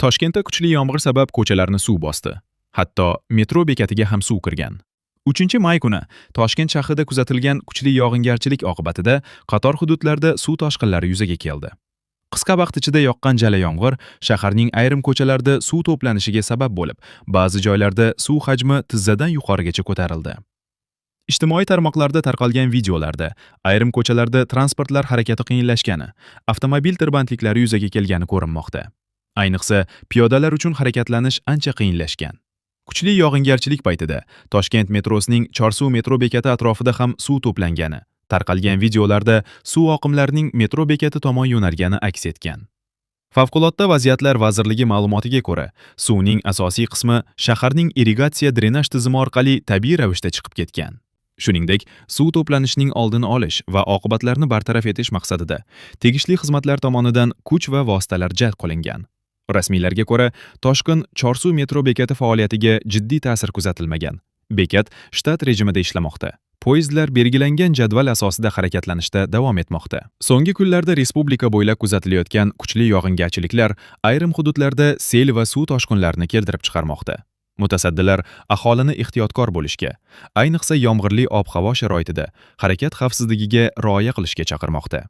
Toshkentda kuchli yomg'ir sabab ko'chalarni suv bosdi. Hatto metro bekatiga ham suv kirgan. 3-may kuni Toshkent shahrida kuzatilgan kuchli yog'ingarchilik oqibatida qator hududlarda suv toshqinlari yuzaga keldi. Qisqa vaqt ichida yoqqan jala yomg'ir shaharning ayrim ko'chalarida suv to'planishiga sabab bo'lib, ba'zi joylarda suv hajmi tizzadan yuqorigacha ko'tarildi. Ijtimoiy tarmoqlarda tarqalgan videolarda ayrim ko'chalarda transportlar harakati qiyinlashgani, avtomobil tirbandliklari yuzaga kelgani ko'rinmoqda. Ayniqsa, piyodalar uchun harakatlanish ancha qiyinlashgan. Kuchli yog'ingarchilik paytida Toshkent metrosining Chorsuv metro bekati atrofida ham suv to'plangani, tarqalgan videolarda suv oqimlarining metro bekati tomon yo'nalgani aks etgan. Favqulodda vaziyatlar vazirligi ma'lumotiga ko'ra, suvning asosiy qismi shaharning irrigatsiya drenaj tizimi orqali tabiiy ravishda chiqib ketgan. Shuningdek, suv to'planishining oldini olish va oqibatlarni bartaraf etish maqsadida tegishli xizmatlar tomonidan kuch va vositalar jalb qilingan. Rasmiylarga ko'ra, toshqin Chorsuv metro bekati faoliyatiga jiddiy ta'sir kuzatilmagan. Bekat shtat rejimida ishlamoqda. Poyezdlar belgilangan jadval asosida harakatlanishda davom etmoqda. So'nggi kunlarda respublika bo'ylab kuzatilayotgan kuchli yog'ingarchiliklar ayrim hududlarda sel va suv toshqinlarini keltirib chiqarmoqda. Mutasaddilar aholini ehtiyotkor bo'lishga, ayniqsa yomg'irli ob-havo sharoitida harakat xavfsizligiga rioya qilishga chaqirmoqda.